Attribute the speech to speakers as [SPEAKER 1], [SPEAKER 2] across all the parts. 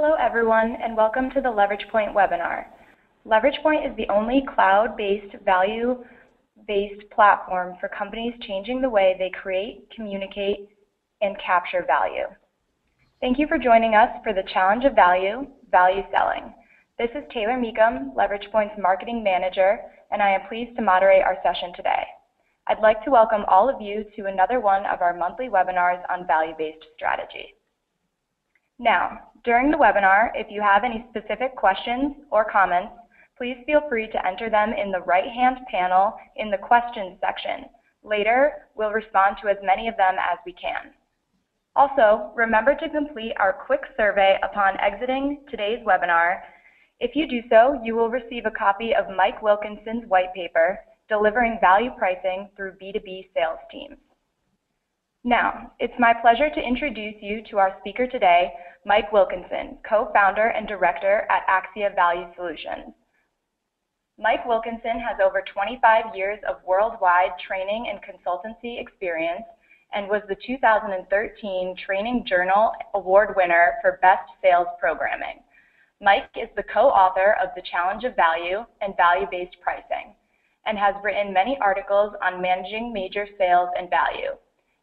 [SPEAKER 1] Hello everyone, and welcome to the Leverage Point webinar. Leverage Point is the only cloud-based, value-based platform for companies changing the way they create, communicate, and capture value. Thank you for joining us for the Challenge of Value, Value Selling. This is Taylor Meekum, Leverage Point's Marketing Manager, and I am pleased to moderate our session today. I'd like to welcome all of you to another one of our monthly webinars on value-based strategy. Now, during the webinar, if you have any specific questions or comments, please feel free to enter them in the right-hand panel in the questions section. Later, we'll respond to as many of them as we can. Also, remember to complete our quick survey upon exiting today's webinar. If you do so, you will receive a copy of Mike Wilkinson's white paper, Delivering Value Pricing Through B2B Sales Teams. Now, it's my pleasure to introduce you to our speaker today, Mike Wilkinson, co-founder and director at Axia Value Solutions. Mike Wilkinson has over 25 years of worldwide training and consultancy experience and was the 2013 Training Journal Award winner for Best Sales Programming. Mike is the co-author of The Challenge of Value and Value-Based Pricing and has written many articles on managing major sales and value.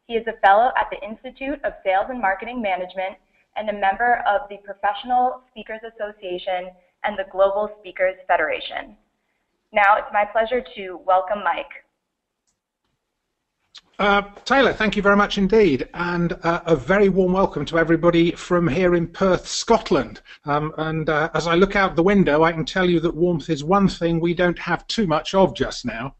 [SPEAKER 1] He is a fellow at the Institute of Sales and Marketing Management and a member of the Professional Speakers Association and the Global Speakers Federation. Now it's my pleasure to welcome Mike.
[SPEAKER 2] Taylor, thank you very much indeed, and a very warm welcome to everybody from here in Perth, Scotland. As I look out the window, I can tell you that warmth is one thing we don't have too much of just now.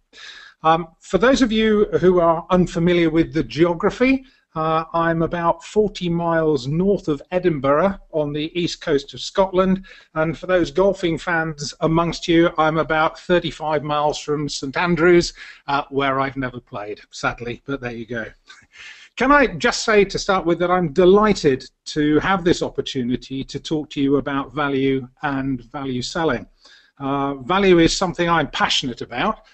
[SPEAKER 2] For those of you who are unfamiliar with the geography, I'm about 40 miles north of Edinburgh on the east coast of Scotland, and for those golfing fans amongst you, I'm about 35 miles from St Andrews, where I've never played, sadly, but there you go. Can I just say to start with that I'm delighted to have this opportunity to talk to you about value and value selling. Value is something I'm passionate about.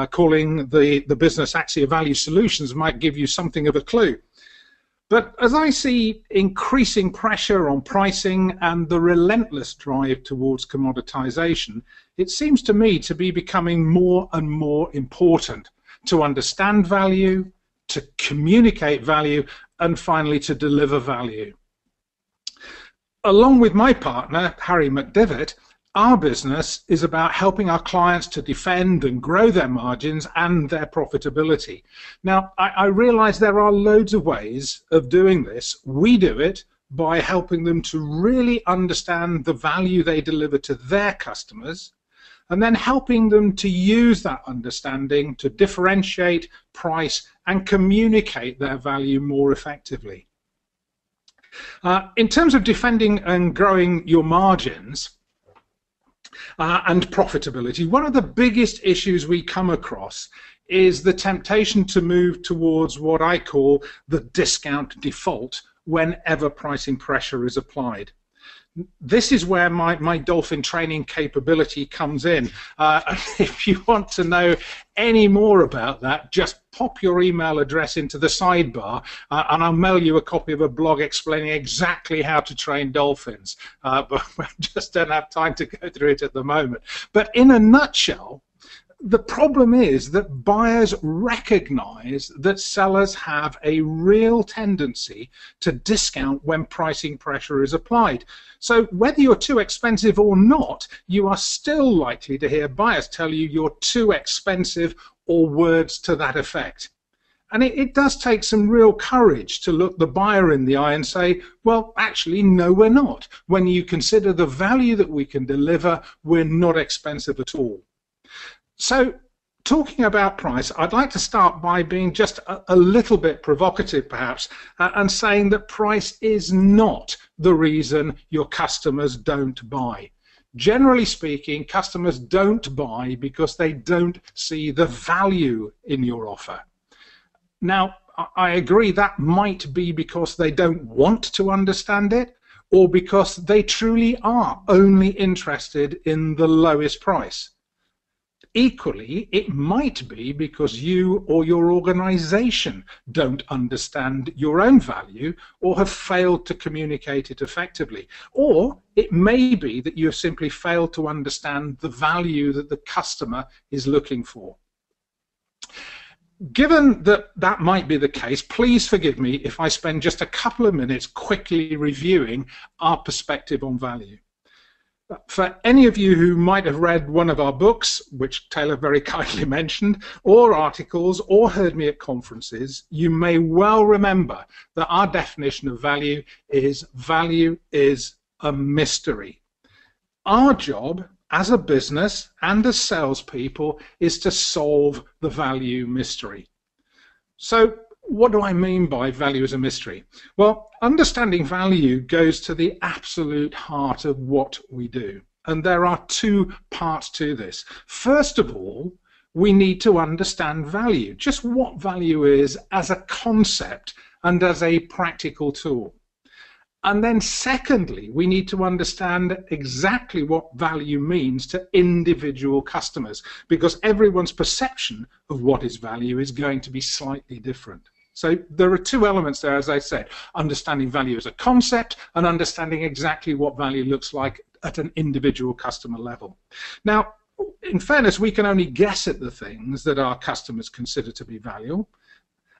[SPEAKER 2] Calling the business Axia Value Solutions might give you something of a clue. But as I see increasing pressure on pricing and the relentless drive towards commoditization, it seems to me to be becoming more and more important to understand value, to communicate value, and finally to deliver value. Along with my partner, Harry McDivitt, our business is about helping our clients to defend and grow their margins and their profitability. Now, I realize there are loads of ways of doing this. We do it by helping them to really understand the value they deliver to their customers, and then helping them to use that understanding to differentiate, price, and communicate their value more effectively. In terms of defending and growing your margins, and profitability, one of the biggest issues we come across is the temptation to move towards what I call the discount default whenever pricing pressure is applied. This is where my dolphin training capability comes in. If you want to know any more about that, just pop your email address into the sidebar and I'll mail you a copy of a blog explaining exactly how to train dolphins. But we just don't have time to go through it at the moment. But in a nutshell, the problem is that buyers recognize that sellers have a real tendency to discount when pricing pressure is applied. So whether you're too expensive or not, you are still likely to hear buyers tell you you're too expensive or words to that effect. And it does take some real courage to look the buyer in the eye and say, well, actually, no, we're not. When you consider the value that we can deliver, we're not expensive at all. So, talking about price, I'd like to start by being just a little bit provocative, perhaps, and saying that price is not the reason your customers don't buy. Generally speaking, customers don't buy because they don't see the value in your offer. Now, I agree that might be because they don't want to understand it, or because they truly are only interested in the lowest price. Equally, it might be because you or your organization don't understand your own value or have failed to communicate it effectively. Or It may be that you have simply failed to understand the value that the customer is looking for. Given that that might be the case, please forgive me if I spend just a couple of minutes quickly reviewing our perspective on value. For any of you who might have read one of our books, which Taylor very kindly mentioned, or articles, or heard me at conferences, you may well remember that our definition of value is a mystery. Our job as a business and as salespeople is to solve the value mystery. So what do I mean by value as a mystery? Well, understanding value goes to the absolute heart of what we do. And there are two parts to this. First of all, we need to understand value, just what value is as a concept and as a practical tool. And then secondly, we need to understand exactly what value means to individual customers, because everyone's perception of what is value is going to be slightly different. So there are two elements there, as I said, understanding value as a concept and understanding exactly what value looks like at an individual customer level. Now, in fairness, we can only guess at the things that our customers consider to be valuable.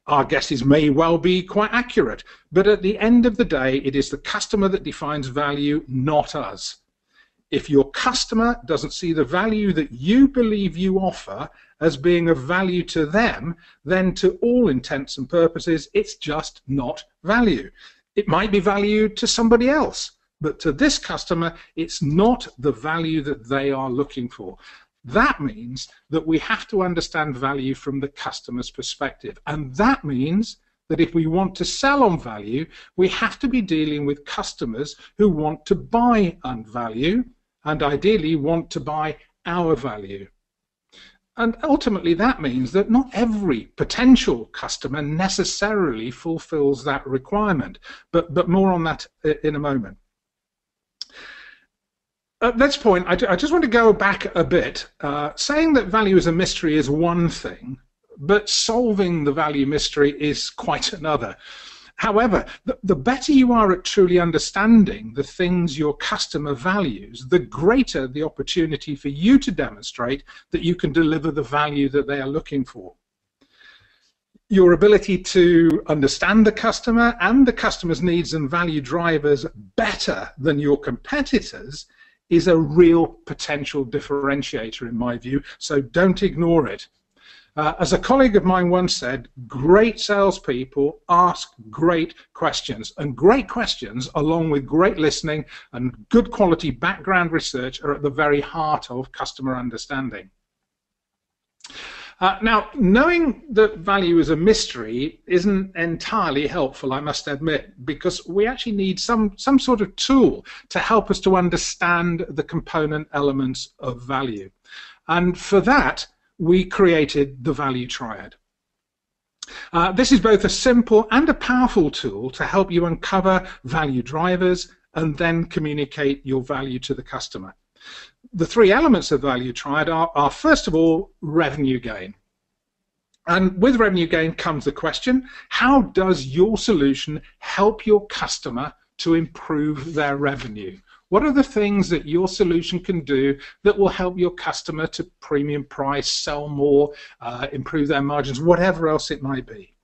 [SPEAKER 2] Our guesses may well be quite accurate, but at the end of the day, it is the customer that defines value, not us. If your customer doesn't see the value that you believe you offer as being of value to them, then to all intents and purposes, it's just not value. It might be value to somebody else, but to this customer, it's not the value that they are looking for. That means that we have to understand value from the customer's perspective. And that means that if we want to sell on value, we have to be dealing with customers who want to buy on value and ideally want to buy our value. And ultimately that means that not every potential customer necessarily fulfills that requirement, but more on that in a moment. At this point, I just want to go back a bit. Saying that value is a mystery is one thing, but solving the value mystery is quite another. However, the better you are at truly understanding the things your customer values, the greater the opportunity for you to demonstrate that you can deliver the value that they are looking for. Your ability to understand the customer and the customer's needs and value drivers better than your competitors is a real potential differentiator in my view, so don't ignore it. As a colleague of mine once said, great salespeople ask great questions, and great questions along with great listening and good quality background research are at the very heart of customer understanding. Now, knowing that value is a mystery isn't entirely helpful, I must admit, because we actually need some sort of tool to help us to understand the component elements of value. And for that, we created the Value Triad. This is both a simple and a powerful tool to help you uncover value drivers and then communicate your value to the customer. The three elements of Value Triad are first of all, revenue gain. And with revenue gain comes the question, how does your solution help your customer to improve their revenue? What are the things that your solution can do that will help your customer to premium price, sell more, improve their margins, whatever else it might be?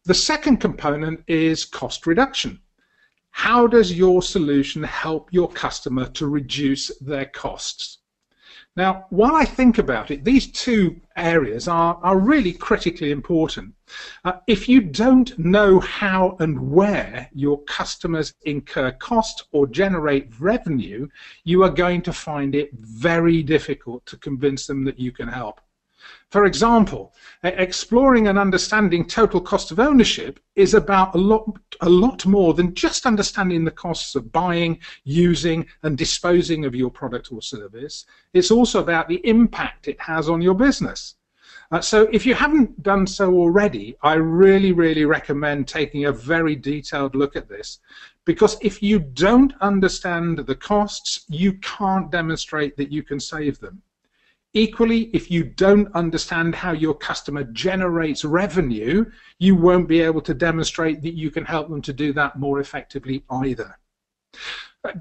[SPEAKER 2] The second component is cost reduction. How does your solution help your customer to reduce their costs? Now, while I think about it, these two areas are really critically important. If you don't know how and where your customers incur cost or generate revenue, you are going to find it very difficult to convince them that you can help. For example, exploring and understanding total cost of ownership is about a lot more than just understanding the costs of buying, using, and disposing of your product or service. It's also about the impact it has on your business. So if you haven't done so already, I really recommend taking a very detailed look at this, because if you don't understand the costs, you can't demonstrate that you can save them. Equally, if you don't understand how your customer generates revenue, you won't be able to demonstrate that you can help them to do that more effectively either.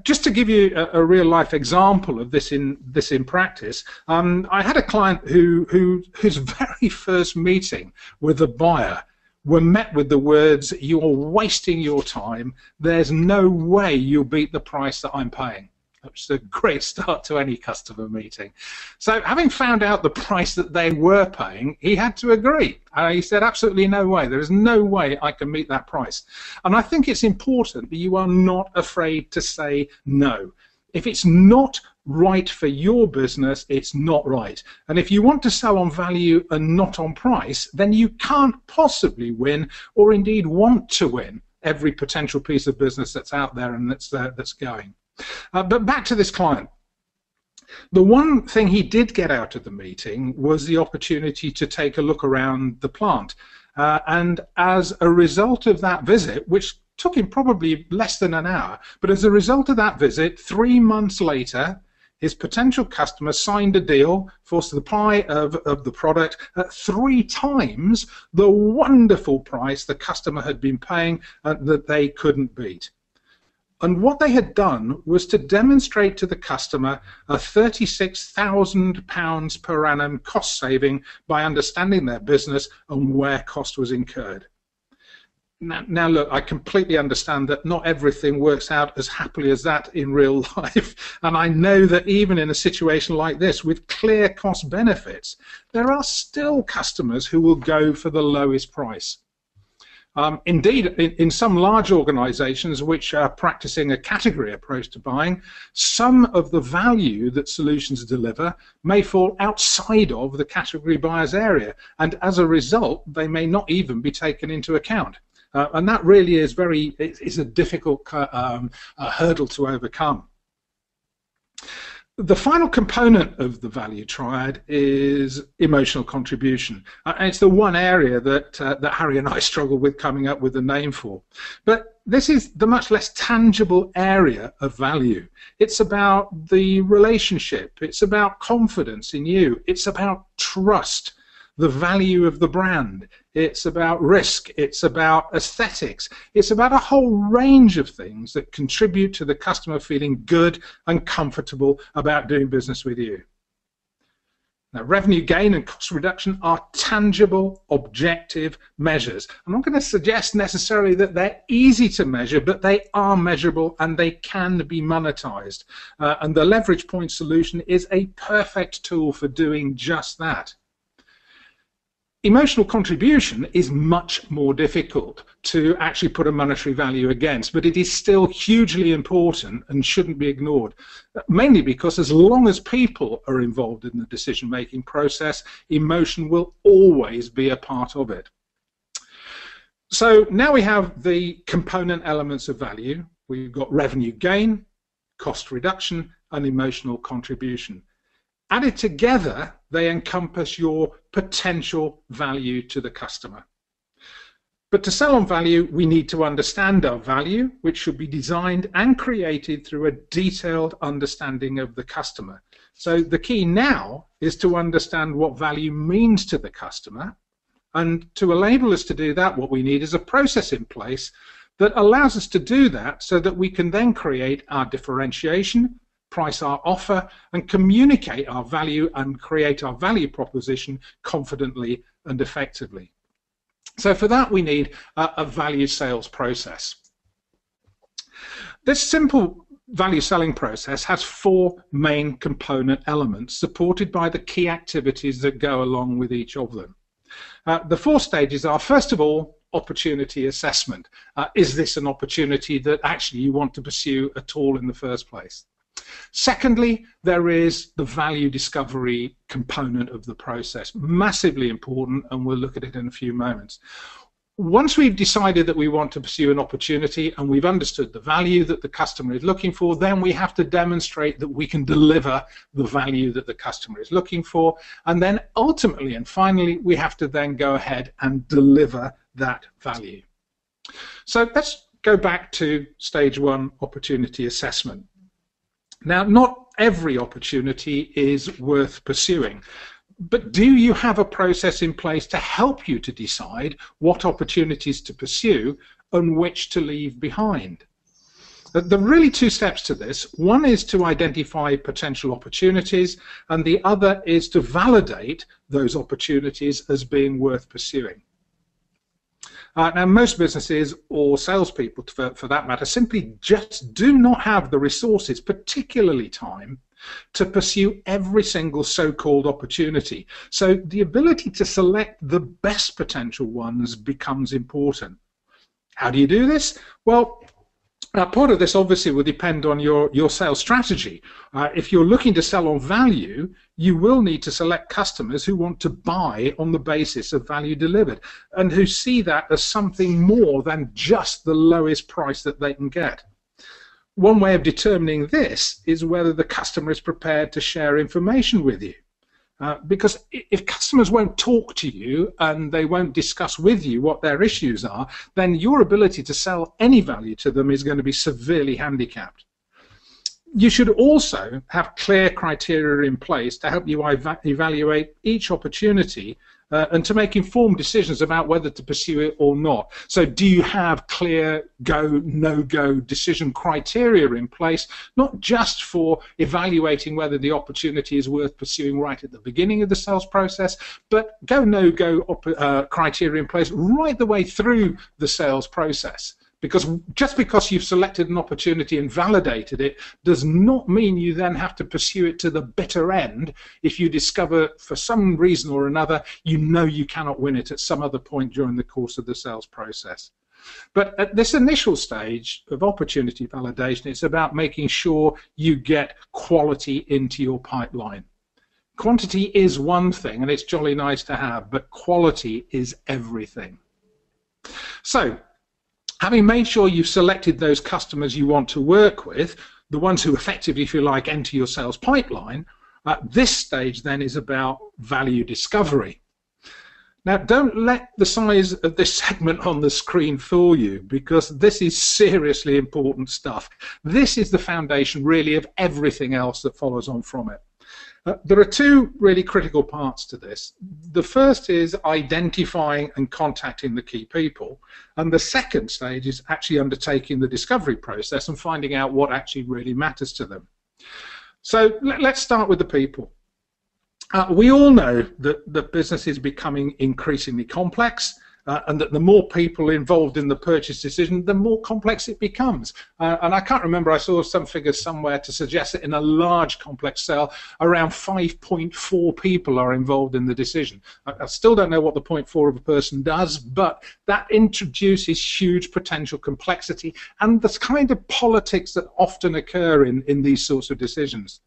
[SPEAKER 2] Just to give you a real life example of this in practice, I had a client whose very first meeting with a buyer were met with the words, "You're wasting your time. There's no way you'll beat the price that I'm paying." That's a great start to any customer meeting. So having found out the price that they were paying, he had to agree. He said, absolutely no way. There is no way I can meet that price. And I think it's important that you are not afraid to say no. If it's not right for your business, it's not right. And if you want to sell on value and not on price, then you can't possibly win, or indeed want to win, every potential piece of business that's out there and that's going. But back to this client. The one thing he did get out of the meeting was the opportunity to take a look around the plant. And as a result of that visit, which took him probably less than an hour, but as a result of that visit, 3 months later, his potential customer signed a deal for supply of the product at 3 times the wonderful price the customer had been paying that they couldn't beat. And what they had done was to demonstrate to the customer a £36,000 per annum cost saving by understanding their business and where cost was incurred. Now look, I completely understand that not everything works out as happily as that in real life, and I know that even in a situation like this with clear cost benefits, there are still customers who will go for the lowest price. Indeed, in some large organizations which are practicing a category approach to buying, some of the value that solutions deliver may fall outside of the category buyer's area, and as a result, they may not even be taken into account. And that really is a difficult hurdle to overcome. The final component of the value triad is emotional contribution, and it's the one area that Harry and I struggle with coming up with a name for. But this is the much less tangible area of value. It's about the relationship, it's about confidence in you, it's about trust, the value of the brand, it's about risk, it's about aesthetics, it's about a whole range of things that contribute to the customer feeling good and comfortable about doing business with you. Now, revenue gain and cost reduction are tangible, objective measures. I'm not going to suggest necessarily that they're easy to measure, but they are measurable and they can be monetized. And the leverage point solution is a perfect tool for doing just that. Emotional contribution is much more difficult to actually put a monetary value against, but it is still hugely important and shouldn't be ignored, mainly because as long as people are involved in the decision-making process, emotion will always be a part of it. So now we have the component elements of value. We've got revenue gain, cost reduction, and emotional contribution. Added together, they encompass your potential value to the customer. But to sell on value, we need to understand our value, which should be designed and created through a detailed understanding of the customer. So the key now is to understand what value means to the customer, and to enable us to do that, what we need is a process in place that allows us to do that so that we can then create our differentiation, price our offer, and communicate our value and create our value proposition confidently and effectively. So for that we need a value sales process. This simple value selling process has 4 main component elements supported by the key activities that go along with each of them. The 4 stages are, first of all, opportunity assessment. Is this an opportunity that actually you want to pursue at all in the first place? Secondly, there is the value discovery component of the process, massively important, and we'll look at it in a few moments. Once we've decided that we want to pursue an opportunity and we've understood the value that the customer is looking for, then we have to demonstrate that we can deliver the value that the customer is looking for, and then ultimately and finally we have to then go ahead and deliver that value. So let's go back to stage 1, opportunity assessment. Now, not every opportunity is worth pursuing, but do you have a process in place to help you to decide what opportunities to pursue and which to leave behind? There are really two steps to this. One is to identify potential opportunities, and the other is to validate those opportunities as being worth pursuing. Now, most businesses, or salespeople for that matter, simply just do not have the resources, particularly time, to pursue every single so-called opportunity. So the ability to select the best potential ones becomes important. How do you do this? Well, part of this obviously will depend on your sales strategy. If you're looking to sell on value, you will need to select customers who want to buy on the basis of value delivered and who see that as something more than just the lowest price that they can get. One way of determining this is whether the customer is prepared to share information with you. Because if customers won't talk to you and they won't discuss with you what their issues are, then your ability to sell any value to them is going to be severely handicapped. You should also have clear criteria in place to help you evaluate each opportunity and to make informed decisions about whether to pursue it or not. So do you have clear go, no-go decision criteria in place, not just for evaluating whether the opportunity is worth pursuing right at the beginning of the sales process, but go, no-go criteria in place right the way through the sales process? Because just because you've selected an opportunity and validated it does not mean you then have to pursue it to the bitter end if you discover for some reason or another you know you cannot win it at some other point during the course of the sales process. But at this initial stage of opportunity validation, it's about making sure you get quality into your pipeline. Quantity is one thing and it's jolly nice to have, but quality is everything. So, having made sure you've selected those customers you want to work with, the ones who effectively, if you like, enter your sales pipeline, this stage then is about value discovery. Now, don't let the size of this segment on the screen fool you, because this is seriously important stuff. This is the foundation, really, of everything else that follows on from it. There are two really critical parts to this. The first is identifying and contacting the key people, and the second stage is actually undertaking the discovery process and finding out what actually really matters to them. So let's start with the people. We all know that the business is becoming increasingly complex, and that the more people involved in the purchase decision, the more complex it becomes. And I can't remember, I saw some figures somewhere to suggest that in a large complex sale, around 5.4 people are involved in the decision. I still don't know what the 0.4 of a person does, but that introduces huge potential complexity and the kind of politics that often occur in these sorts of decisions.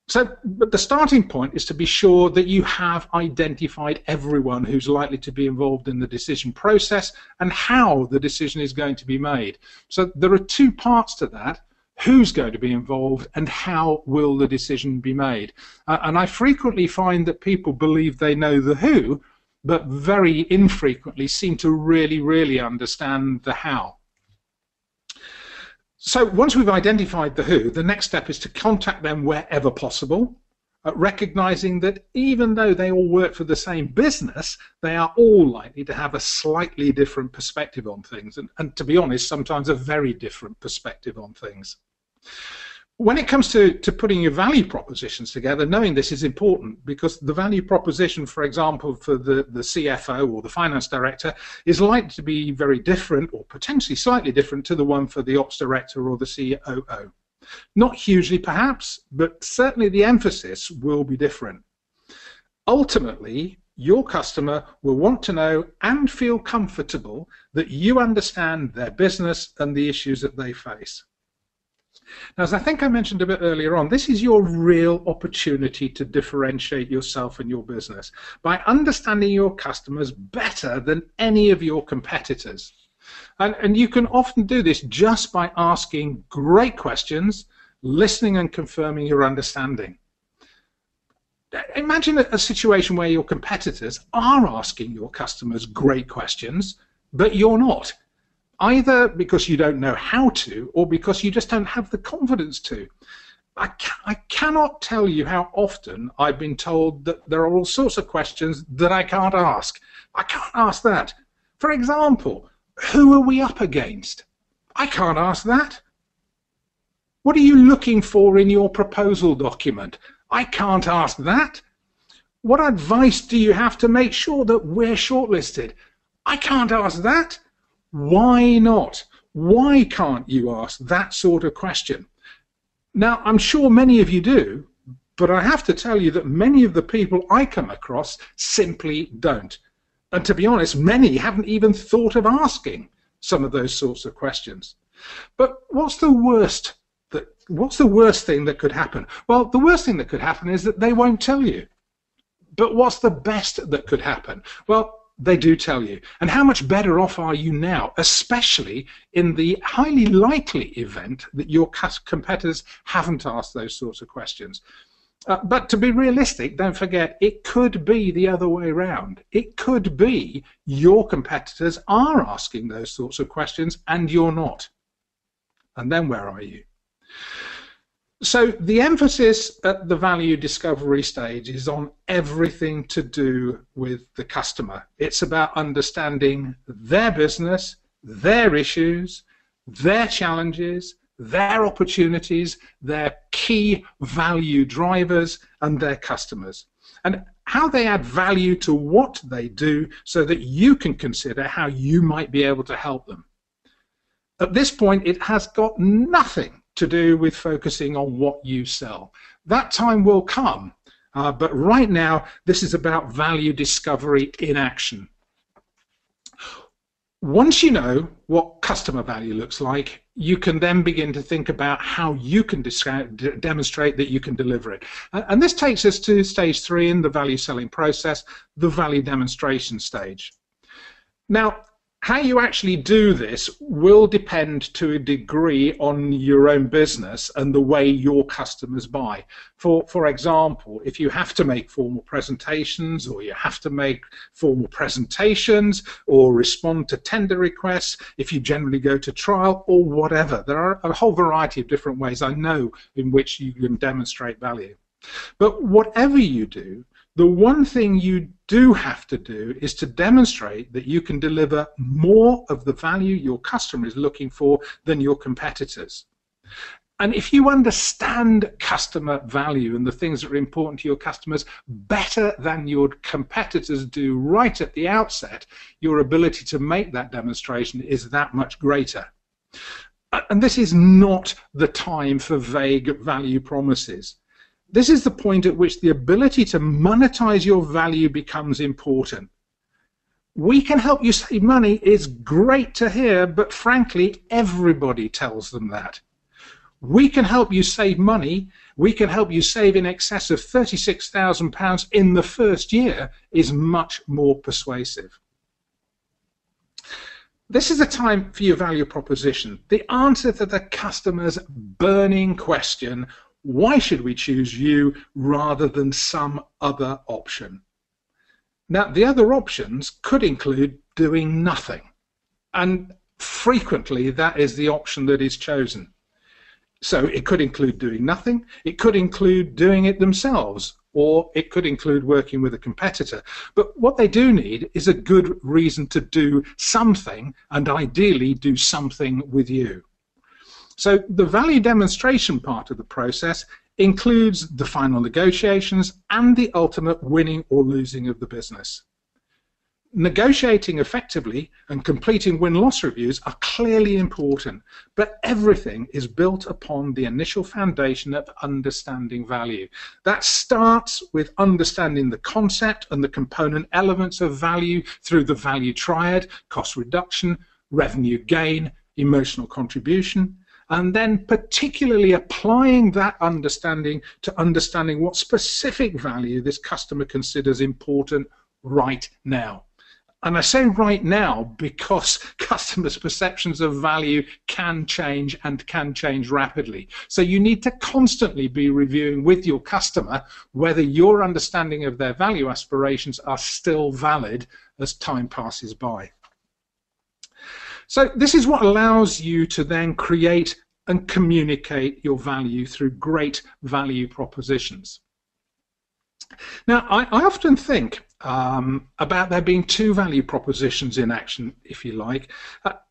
[SPEAKER 2] So, but the starting point is to be sure that you have identified everyone who's likely to be involved in the decision process and how the decision is going to be made. So there are two parts to that: who's going to be involved and how will the decision be made. And I frequently find that people believe they know the who, but very infrequently seem to really understand the how. So once we've identified the who, the next step is to contact them wherever possible, recognizing that even though they all work for the same business, they are all likely to have a slightly different perspective on things, and to be honest, sometimes a very different perspective on things. When it comes to putting your value propositions together, knowing this is important, because the value proposition, for example, for the CFO or the finance director is likely to be very different, or potentially slightly different, to the one for the ops director or the COO. Not hugely perhaps, but certainly the emphasis will be different. Ultimately, your customer will want to know and feel comfortable that you understand their business and the issues that they face. Now, as I think I mentioned a bit earlier on, this is your real opportunity to differentiate yourself and your business by understanding your customers better than any of your competitors. And you can often do this just by asking great questions, listening and confirming your understanding. Imagine a situation where your competitors are asking your customers great questions, but you're not. Either because you don't know how to, or because you just don't have the confidence to. I cannot tell you how often I've been told that there are all sorts of questions that I can't ask. I can't ask that. For example, who are we up against? I can't ask that. What are you looking for in your proposal document? I can't ask that. What advice do you have to make sure that we're shortlisted? I can't ask that. Why not? Why can't you ask that sort of question? Now, I'm sure many of you do, but I have to tell you that many of the people I come across simply don't. And to be honest, many haven't even thought of asking some of those sorts of questions. But what's the worst thing that could happen? Well, the worst thing that could happen is that they won't tell you. But what's the best that could happen? Well, they do tell you. And how much better off are you now, especially in the highly likely event that your competitors haven't asked those sorts of questions? But to be realistic, don't forget, it could be the other way around. It could be your competitors are asking those sorts of questions and you're not. And then where are you? So the emphasis at the value discovery stage is on everything to do with the customer. It's about understanding their business, their issues, their challenges, their opportunities, their key value drivers, and their customers, and how they add value to what they do so that you can consider how you might be able to help them. At this point, it has got nothing to do with focusing on what you sell. That time will come, but right now this is about value discovery in action. Once you know what customer value looks like, you can then begin to think about how you can demonstrate that you can deliver it. And this takes us to stage 3 in the value selling process, the value demonstration stage. Now, how you actually do this will depend to a degree on your own business and the way your customers buy. For example, if you have to make formal presentations, or you have to make formal presentations, or respond to tender requests, if you generally go to trial, or whatever, there are a whole variety of different ways I know in which you can demonstrate value. But whatever you do, the one thing you do have to do is to demonstrate that you can deliver more of the value your customer is looking for than your competitors. And if you understand customer value and the things that are important to your customers better than your competitors do right at the outset, your ability to make that demonstration is that much greater. And this is not the time for vague value promises. This is the point at which the ability to monetize your value becomes important. We can help you save money is great to hear, but frankly, everybody tells them that. We can help you save money. We can help you save in excess of £36,000 in the first year is much more persuasive. This is a time for your value proposition. The answer to the customer's burning question, why should we choose you rather than some other option? Now, the other options could include doing nothing, and frequently that is the option that is chosen. So it could include doing nothing, it could include doing it themselves, or it could include working with a competitor. But what they do need is a good reason to do something, and ideally do something with you. So the value demonstration part of the process includes the final negotiations and the ultimate winning or losing of the business. Negotiating effectively and completing win-loss reviews are clearly important, but everything is built upon the initial foundation of understanding value. That starts with understanding the concept and the component elements of value through the value triad: cost reduction, revenue gain, emotional contribution, and then particularly applying that understanding to understanding what specific value this customer considers important right now. And I say right now because customers' perceptions of value can change, and can change rapidly. So you need to constantly be reviewing with your customer whether your understanding of their value aspirations are still valid as time passes by. So this is what allows you to then create and communicate your value through great value propositions. Now, I often think about there being two value propositions in action, if you like.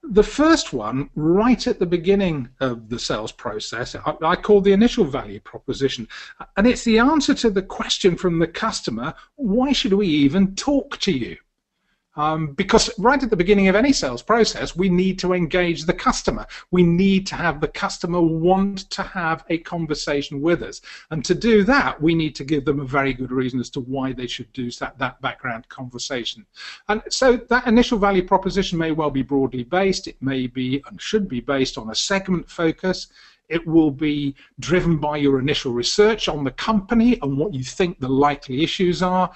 [SPEAKER 2] The first one, right at the beginning of the sales process, I call the initial value proposition, and it's the answer to the question from the customer, why should we even talk to you? Because right at the beginning of any sales process, we need to engage the customer. We need to have the customer want to have a conversation with us. And to do that, we need to give them a very good reason as to why they should do that background conversation. And so that initial value proposition may well be broadly based. It may be and should be based on a segment focus. It will be driven by your initial research on the company and what you think the likely issues are.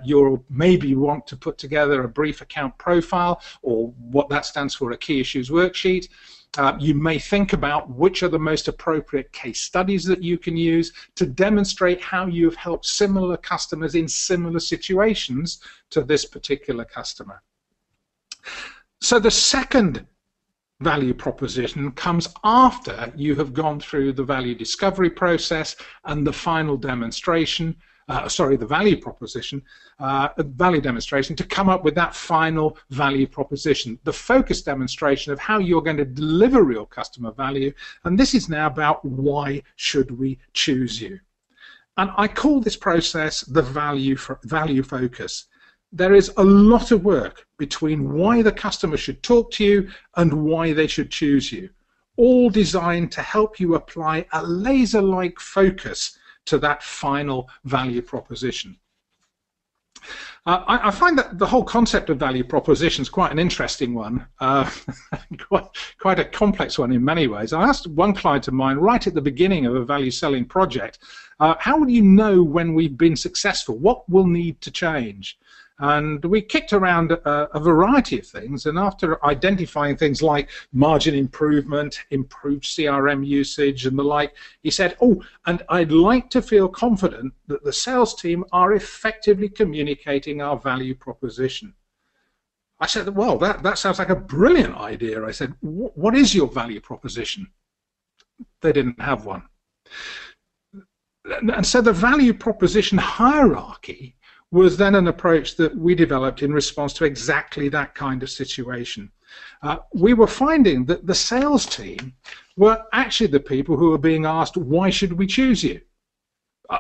[SPEAKER 2] You'll maybe want to put together a brief account profile, or what that stands for, a key issues worksheet. You may think about which are the most appropriate case studies that you can use to demonstrate how you've helped similar customers in similar situations to this particular customer. So the second value proposition comes after you have gone through the value discovery process and the final demonstration, the value proposition, value demonstration, to come up with that final value proposition, the focus demonstration of how you're going to deliver real customer value. And this is now about why should we choose you. And I call this process the value focus. There is a lot of work between why the customer should talk to you and why they should choose you, all designed to help you apply a laser-like focus to that final value proposition. I find that the whole concept of value proposition is quite an interesting one, quite a complex one in many ways. I asked one client of mine right at the beginning of a value selling project, how will you know when we've been successful? What will need to change? And we kicked around a variety of things, and after identifying things like margin improvement, improved CRM usage and the like, he said, oh, and I'd like to feel confident that the sales team are effectively communicating our value proposition. I said, well, that sounds like a brilliant idea. I said, what is your value proposition? They didn't have one. And so the value proposition hierarchy was then an approach that we developed in response to exactly that kind of situation. We were finding that the sales team were actually the people who were being asked, why should we choose you?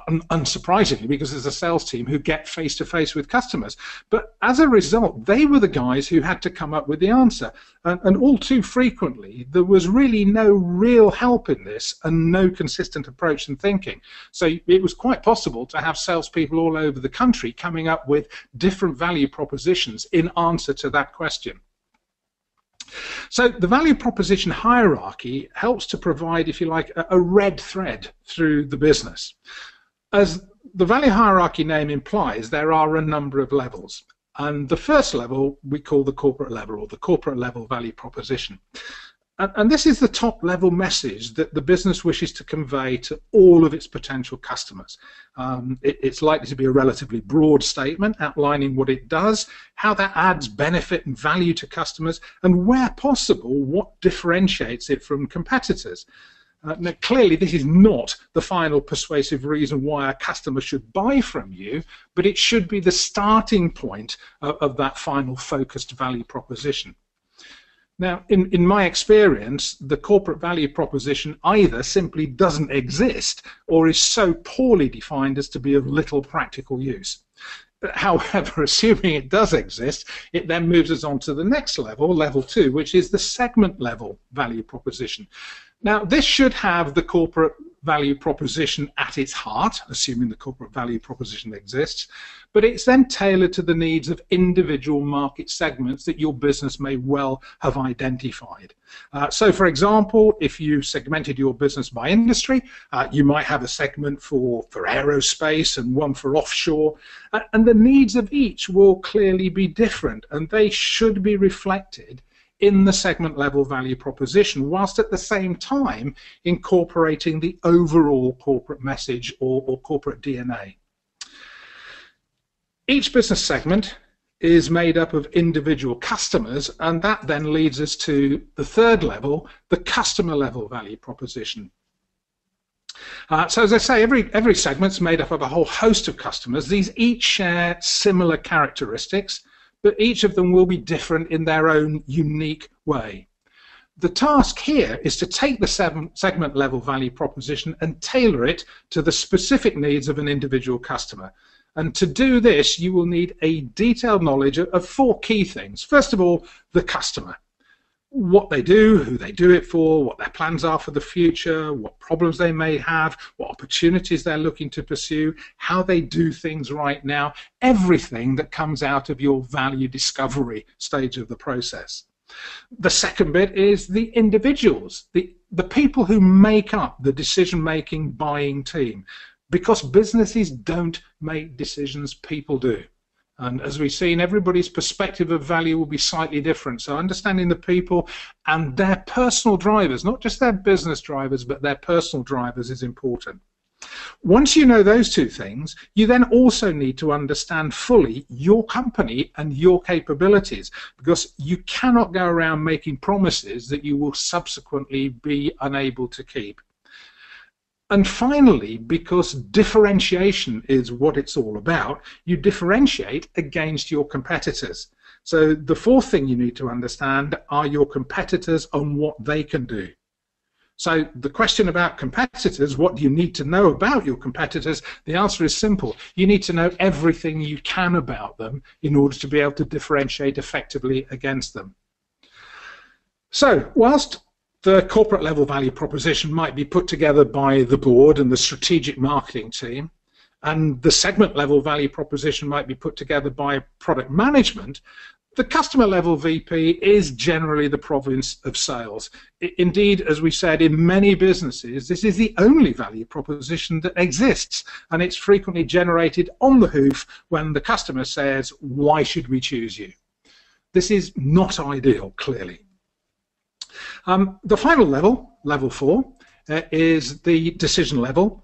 [SPEAKER 2] Unsurprisingly, because there's a sales team who get face-to-face with customers. But as a result, they were the guys who had to come up with the answer. And all too frequently, there was really no real help in this and no consistent approach and thinking. So it was quite possible to have salespeople all over the country coming up with different value propositions in answer to that question. So the value proposition hierarchy helps to provide, if you like, a red thread through the business. As the value hierarchy name implies, there are a number of levels. And the first level we call the corporate level, or the corporate level value proposition. And this is the top level message that the business wishes to convey to all of its potential customers. It's likely to be a relatively broad statement outlining what it does, how that adds benefit and value to customers, and where possible, what differentiates it from competitors. Now, clearly, this is not the final persuasive reason why a customer should buy from you, but it should be the starting point of that final focused value proposition. Now, in my experience, the corporate value proposition either simply doesn't exist or is so poorly defined as to be of little practical use. However, assuming it does exist, it then moves us on to the next level, level 2, which is the segment level value proposition. Now, this should have the corporate value proposition at its heart, assuming the corporate value proposition exists, but it's then tailored to the needs of individual market segments that your business may well have identified. So, for example, if you segmented your business by industry, you might have a segment for aerospace and one for offshore, and the needs of each will clearly be different, and they should be reflected in the segment level value proposition, whilst at the same time incorporating the overall corporate message or corporate DNA. Each business segment is made up of individual customers, and that then leads us to the third level, the customer level value proposition. So as I say, every segment's made up of a whole host of customers. These each share similar characteristics, but each of them will be different in their own unique way. The task here is to take the segment level value proposition and tailor it to the specific needs of an individual customer. And to do this, you will need a detailed knowledge of four key things. First of all, the customer. What they do, who they do it for, what their plans are for the future, what problems they may have, what opportunities they're looking to pursue, how they do things right now, everything that comes out of your value discovery stage of the process. The second bit is the individuals, the people who make up the decision-making buying team, because businesses don't make decisions, people do. And as we've seen, everybody's perspective of value will be slightly different. So understanding the people and their personal drivers, not just their business drivers, but their personal drivers is important. Once you know those two things, you then also need to understand fully your company and your capabilities, because you cannot go around making promises that you will subsequently be unable to keep. And finally, because differentiation is what it's all about, you differentiate against your competitors. So the fourth thing you need to understand are your competitors and what they can do. So the question about competitors, what do you need to know about your competitors? The answer is simple. You need to know everything you can about them in order to be able to differentiate effectively against them. So whilst the corporate level value proposition might be put together by the board and the strategic marketing team, and the segment level value proposition might be put together by product management, the customer level VP is generally the province of sales. Indeed, as we said, in many businesses, this is the only value proposition that exists, and it's frequently generated on the hoof when the customer says, "Why should we choose you?" This is not ideal, clearly. The final level, level 4, is the decision level.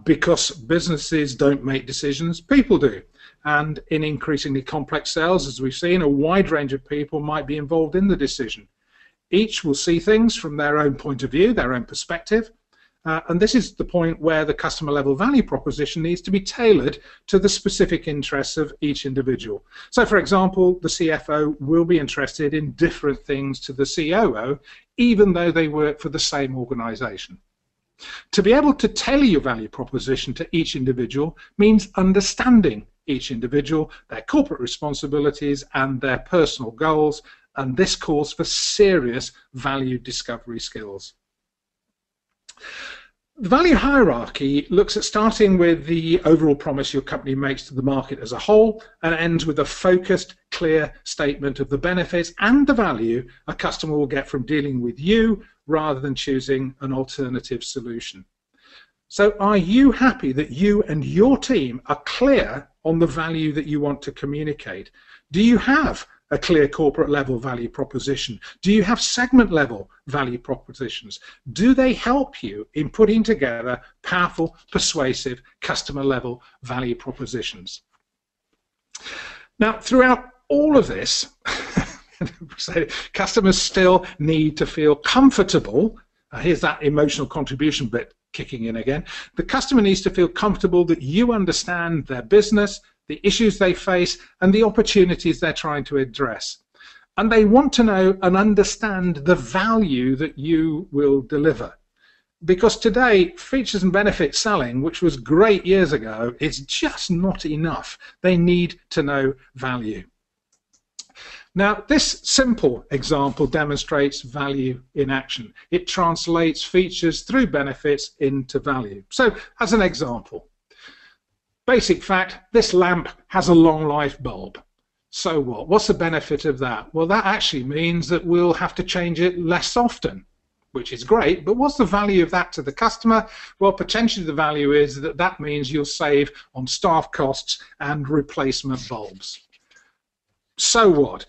[SPEAKER 2] Because businesses don't make decisions, people do. And in increasingly complex sales, as we've seen, a wide range of people might be involved in the decision. Each will see things from their own point of view, their own perspective, and this is the point where the customer level value proposition needs to be tailored to the specific interests of each individual. So for example, the CFO will be interested in different things to the COO, even though they work for the same organization. To be able to tailor your value proposition to each individual means understanding each individual, their corporate responsibilities and their personal goals, and this calls for serious value discovery skills. The value hierarchy looks at starting with the overall promise your company makes to the market as a whole and ends with a focused, clear statement of the benefits and the value a customer will get from dealing with you rather than choosing an alternative solution. So are you happy that you and your team are clear on the value that you want to communicate? Do you have a clear corporate level value proposition? Do you have segment level value propositions? Do they help you in putting together powerful, persuasive customer level value propositions? Now, throughout all of this, customers still need to feel comfortable. Here's that emotional contribution bit kicking in again. The customer needs to feel comfortable that you understand their business, the issues they face, and the opportunities they're trying to address. And they want to know and understand the value that you will deliver. Because today, features and benefits selling, which was great years ago, is just not enough. They need to know value. Now, this simple example demonstrates value in action. It translates features through benefits into value. So, as an example, basic fact, this lamp has a long life bulb. So what? What's the benefit of that? Well, that actually means that we'll have to change it less often, which is great, but what's the value of that to the customer? Well, potentially the value is that that means you'll save on staff costs and replacement bulbs. So what?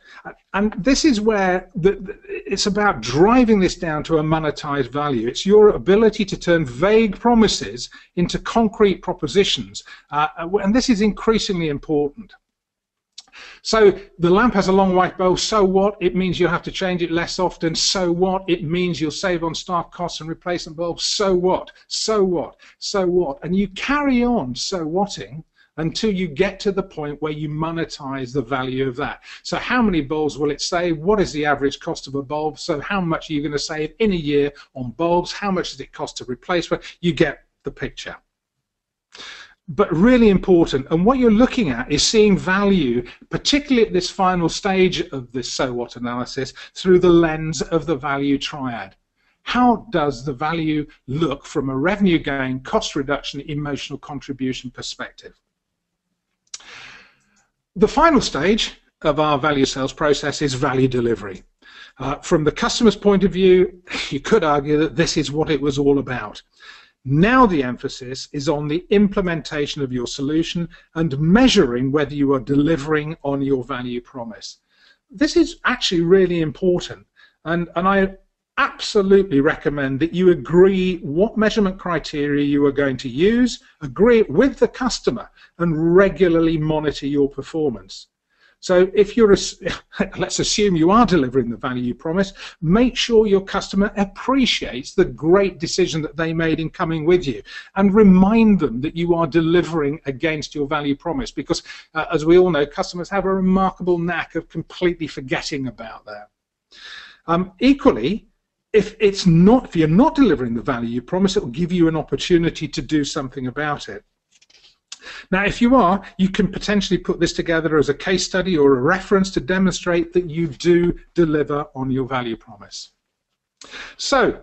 [SPEAKER 2] And this is where it's about driving this down to a monetized value. It's your ability to turn vague promises into concrete propositions, and this is increasingly important. So the lamp has a long white bulb, so what? It means you'll have to change it less often, so what? It means you'll save on staff costs and replacement bulbs, so what? So what? So what? And you carry on so whatting until you get to the point where you monetize the value of that. So how many bulbs will it save? What is the average cost of a bulb? So how much are you going to save in a year on bulbs? How much does it cost to replace one? You get the picture. But really important, and what you're looking at is seeing value, particularly at this final stage of this so what analysis, through the lens of the value triad. How does the value look from a revenue gain, cost reduction, emotional contribution perspective? The final stage of our value sales process is value delivery. From the customer's point of view, you could argue that this is what it was all about. Now the emphasis is on the implementation of your solution and measuring whether you are delivering on your value promise. This is actually really important, and I absolutely recommend that you agree what measurement criteria you are going to use, agree it with the customer, and regularly monitor your performance. So if you're, let's assume you are delivering the value you promise, make sure your customer appreciates the great decision that they made in coming with you, and remind them that you are delivering against your value promise, because as we all know, customers have a remarkable knack of completely forgetting about that. Equally, if you're not delivering the value you promise, it will give you an opportunity to do something about it. Now, if you are, you can potentially put this together as a case study or a reference to demonstrate that you do deliver on your value promise. So,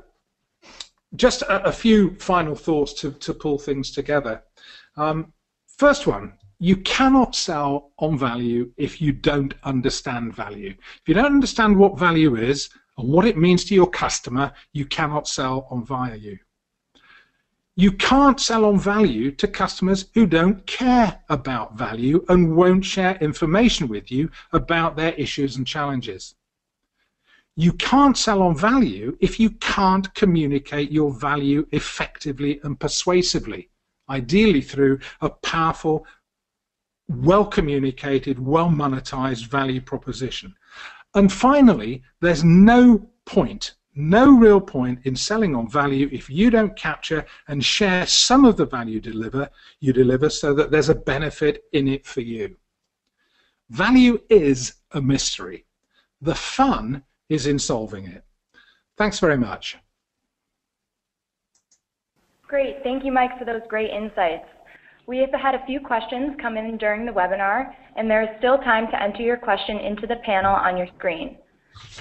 [SPEAKER 2] just a few final thoughts to pull things together. First one, you cannot sell on value if you don't understand value. If you don't understand what value is and what it means to your customer, you cannot sell on value. You can't sell on value to customers who don't care about value and won't share information with you about their issues and challenges. You can't sell on value if you can't communicate your value effectively and persuasively, ideally through a powerful, well-communicated, well-monetized value proposition. And finally, there's no real point in selling on value if you don't capture and share some of the value you deliver so that there's a benefit in it for you. Value is a mystery. The fun is in solving it. Thanks very much.
[SPEAKER 1] Great. Thank you, Mike, for those great insights. We have had a few questions come in during the webinar, and there is still time to enter your question into the panel on your screen.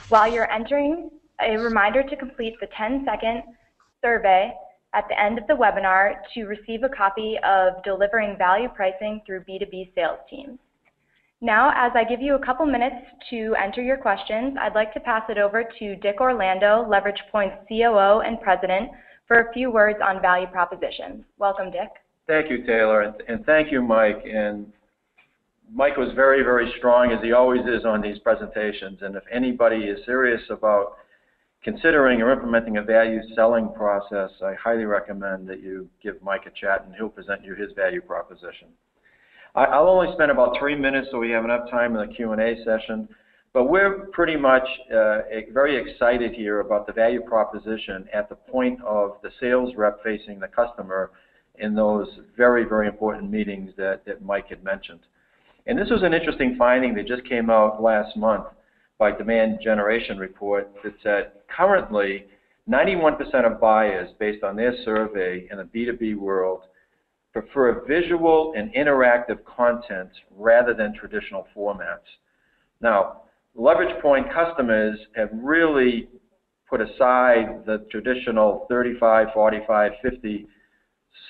[SPEAKER 1] While you're entering, a reminder to complete the 10-second survey at the end of the webinar to receive a copy of Delivering Value Pricing Through B2B Sales Teams. Now, as I give you a couple minutes to enter your questions, I'd like to pass it over to Dick Orlando, Leverage Point's COO and President, for a few words on value propositions. Welcome, Dick.
[SPEAKER 3] Thank you, Taylor, and thank you, Mike. And Mike was very, very strong, as he always is on these presentations. And if anybody is serious about considering or implementing a value selling process, I highly recommend that you give Mike a chat and he'll present you his value proposition. I'll only spend about 3 minutes so we have enough time in the Q&A session, but we're pretty much very excited here about the value proposition at the point of the sales rep facing the customer in those very, very important meetings that Mike had mentioned. And this was an interesting finding that just came out last month by Demand Generation Report that said currently 91% of buyers, based on their survey in the B2B world, prefer visual and interactive content rather than traditional formats. Now, Leverage Point customers have really put aside the traditional 35, 45, 50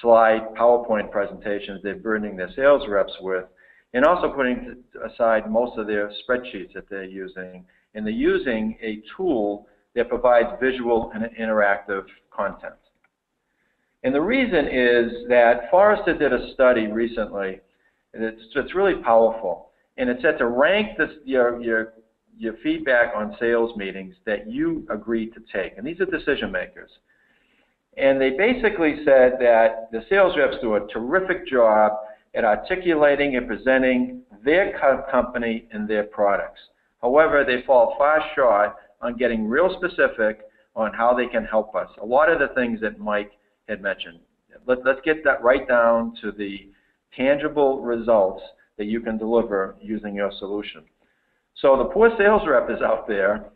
[SPEAKER 3] slide PowerPoint presentations they're burdening their sales reps with, and also putting aside most of their spreadsheets that they're using, and they're using a tool that provides visual and interactive content. And the reason is that Forrester did a study recently, and it's really powerful, and it said to rank your feedback on sales meetings that you agreed to take, and these are decision makers. And they basically said that the sales reps do a terrific job at articulating and presenting their company and their products. However, they fall far short on getting real specific on how they can help us. A lot of the things that Mike had mentioned. Let's get that right down to the tangible results that you can deliver using your solution. So the poor sales rep is out there,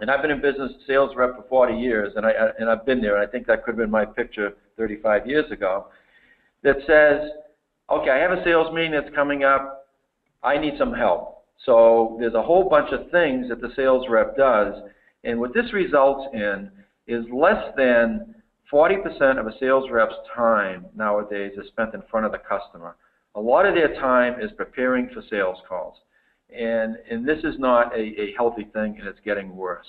[SPEAKER 3] and I've been in business sales rep for 40 years, and I've been there, and I think that could have been my picture 35 years ago, that says, okay, I have a sales meeting that's coming up, I need some help. So there's a whole bunch of things that the sales rep does, and what this results in is less than 40% of a sales rep's time nowadays is spent in front of the customer. A lot of their time is preparing for sales calls. And this is not a healthy thing, and it's getting worse.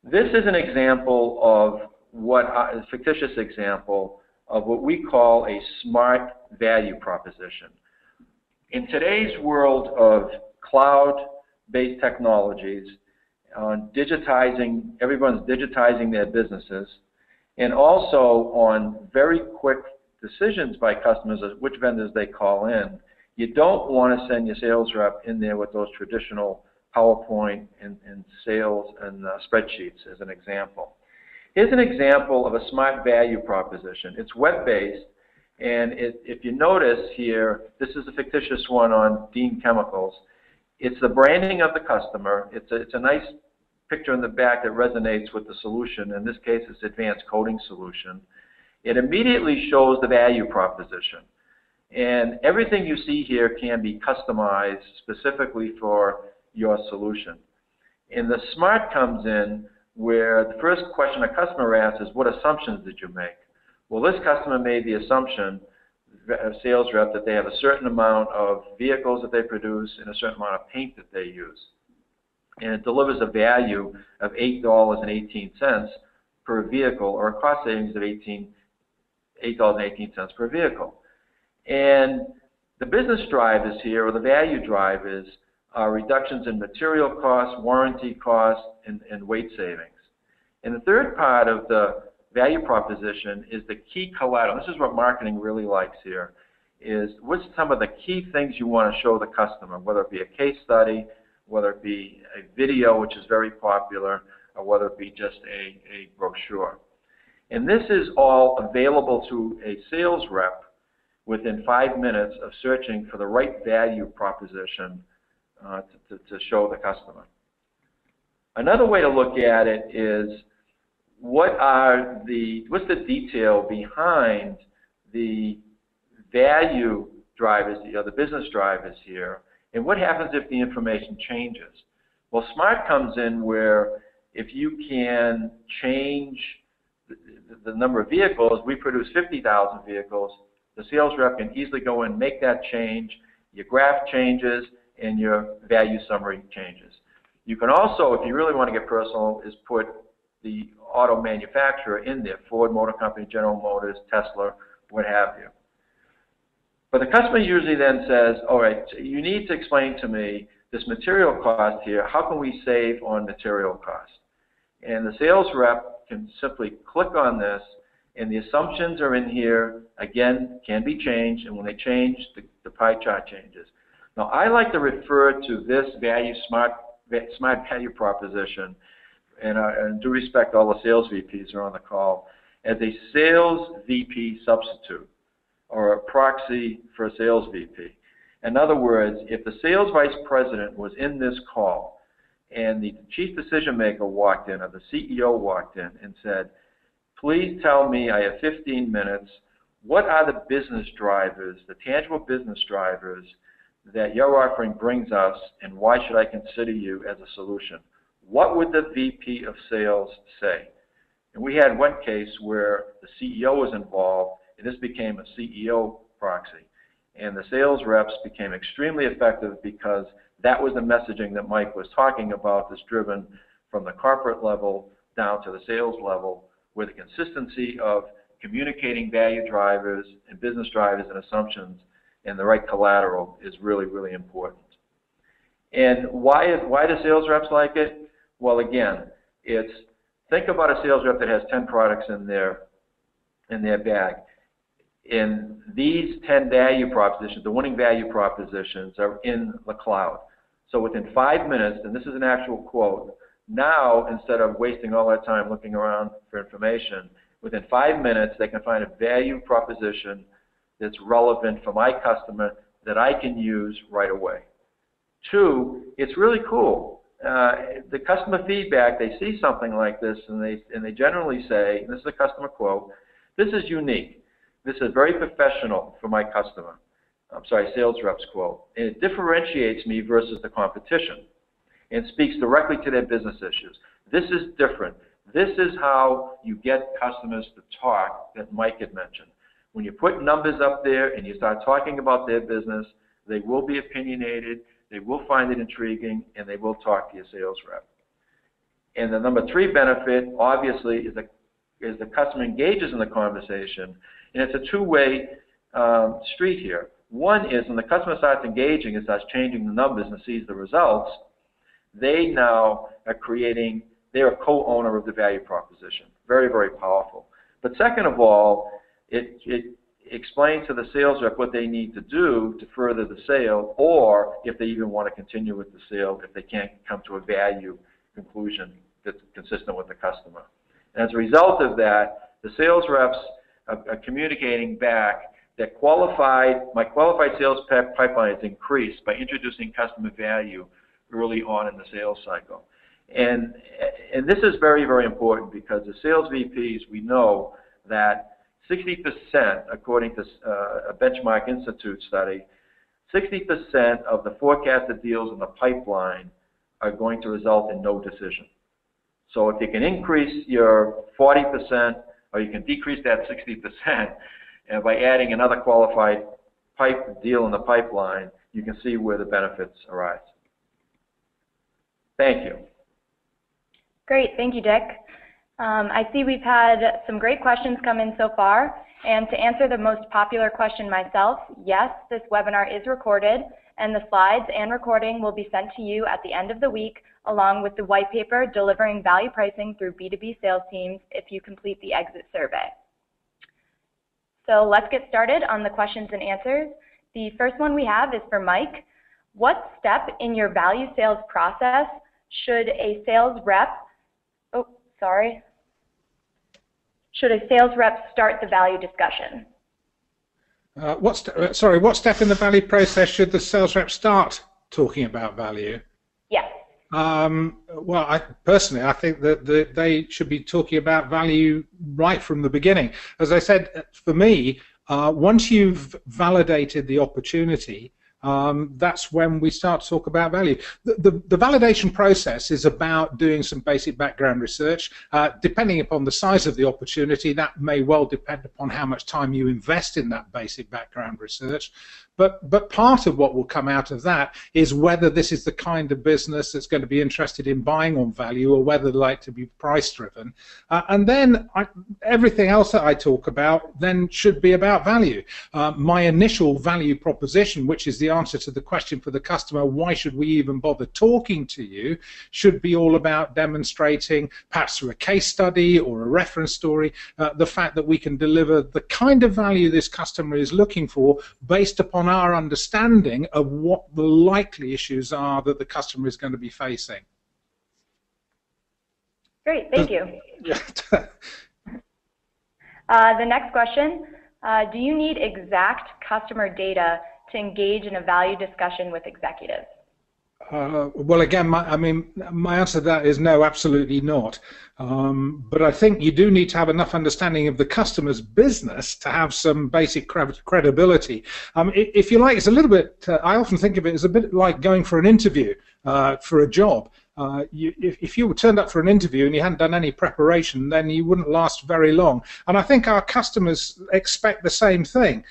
[SPEAKER 3] This is an example of a fictitious example of what we call a smart value proposition. In today's world of cloud-based technologies, on digitizing, everyone's digitizing their businesses, and also on very quick decisions by customers of which vendors they call in, you don't want to send your sales rep in there with those traditional PowerPoint and sales and spreadsheets as an example. Here's an example of a smart value proposition. It's web-based, and if you notice here, this is a fictitious one on Dean Chemicals. It's the branding of the customer. It's a nice picture in the back that resonates with the solution. In this case, it's Advanced Coating Solution. It immediately shows the value proposition. And everything you see here can be customized specifically for your solution. And the smart comes in where the first question a customer asks is, what assumptions did you make? Well, this customer made the assumption, a sales rep, that they have a certain amount of vehicles that they produce and a certain amount of paint that they use. And it delivers a value of $8.18 per vehicle, or a cost savings of $8.18 per vehicle. And the business drivers here, or the value drivers, are reductions in material costs, warranty costs, and weight savings. And the third part of the value proposition is the key collateral. This is what marketing really likes here, is what's some of the key things you want to show the customer, whether it be a case study, whether it be a video, which is very popular, or whether it be just a brochure. And this is all available to a sales rep within 5 minutes of searching for the right value proposition to show the customer. Another way to look at it is what's the detail behind the value drivers, the business drivers here, and what happens if the information changes? Well, smart comes in where if you can change the number of vehicles, we produce 50,000 vehicles, the sales rep can easily go in, make that change, your graph changes, and your value summary changes. You can also, if you really want to get personal, is put the auto manufacturer in there, Ford Motor Company, General Motors, Tesla, what have you. But the customer usually then says, all right, you need to explain to me this material cost here. How can we save on material cost? And the sales rep can simply click on this, and the assumptions are in here, again, can be changed, and when they change, the pie chart changes. Now, I like to refer to this smart value proposition, and due respect, all the sales VPs are on the call, as a sales VP substitute, or a proxy for a sales VP. In other words, if the sales vice president was in this call and the chief decision maker walked in, or the CEO walked in and said, please tell me, I have 15 minutes, what are the business drivers, the tangible business drivers that your offering brings us, and why should I consider you as a solution? What would the VP of sales say? And we had one case where the CEO was involved, and this became a CEO proxy. And the sales reps became extremely effective because that was the messaging that Mike was talking about, that's driven from the corporate level down to the sales level, where the consistency of communicating value drivers and business drivers and assumptions and the right collateral is really, really important. And why do sales reps like it? Well, again, think about a sales rep that has 10 products in their bag. And these 10 value propositions, the winning value propositions, are in the cloud. So within 5 minutes, and this is an actual quote, now instead of wasting all that time looking around for information, within 5 minutes they can find a value proposition that's relevant for my customer that I can use right away. Two, it's really cool. The customer feedback, they see something like this and they generally say, and this is a customer quote, "This is unique. This is very professional for my customer." I'm sorry, sales rep's quote. "And it differentiates me versus the competition and speaks directly to their business issues. This is different. This is how you get customers to talk," that Mike had mentioned. When you put numbers up there and you start talking about their business, they will be opinionated, they will find it intriguing, and they will talk to your sales rep. And the number 3 benefit, obviously, is the customer engages in the conversation, and it's a two-way street here. One is when the customer starts engaging and starts changing the numbers and sees the results, they now are creating, they're a co-owner of the value proposition. Very, very powerful. But second of all, it explains to the sales rep what they need to do to further the sale, or if they even want to continue with the sale, if they can't come to a value conclusion that's consistent with the customer. And as a result of that, the sales reps are communicating back that my qualified sales pipeline is increased by introducing customer value early on in the sales cycle. And this is very, very important because as sales VPs, we know that 60%, according to a Benchmark Institute study, 60% of the forecasted deals in the pipeline are going to result in no decision. So if you can increase your 40%, or you can decrease that 60%, and by adding another qualified deal in the pipeline, you can see where the benefits arise. Thank you.
[SPEAKER 1] Great, thank you, Dick. I see we've had some great questions come in so far, and to answer the most popular question myself, yes, this webinar is recorded, and the slides and recording will be sent to you at the end of the week, along with the white paper delivering value pricing through B2B sales teams if you complete the exit survey. So let's get started on the questions and answers. The first one we have is for Mike. What step in your value sales process should a sales rep start the value discussion?
[SPEAKER 2] What step in the value process should the sales rep start talking about value?
[SPEAKER 1] Yes.
[SPEAKER 2] Well, I think that they should be talking about value right from the beginning. As I said, for me, once you've validated the opportunity, that's when we start to talk about value. The validation process is about doing some basic background research. Depending upon the size of the opportunity, that may well depend upon how much time you invest in that basic background research. But part of what will come out of that is whether this is the kind of business that's going to be interested in buying on value or whether they like to be price driven. And then everything else that I talk about then should be about value. My initial value proposition, which is the answer to the question for the customer, why should we even bother talking to you, should be all about demonstrating, perhaps through a case study or a reference story, the fact that we can deliver the kind of value this customer is looking for based upon our understanding of what the likely issues are that the customer is going to be facing.
[SPEAKER 1] Great, thank you. The next question, do you need exact customer data to engage in a value discussion with executives?
[SPEAKER 2] Well, again, my answer to that is no, absolutely not. But I think you do need to have enough understanding of the customer's business to have some basic credibility. If you like, it's a little bit, I often think of it as a bit like going for an interview for a job. If you were turned up for an interview and you hadn't done any preparation, then you wouldn't last very long. And I think our customers expect the same thing.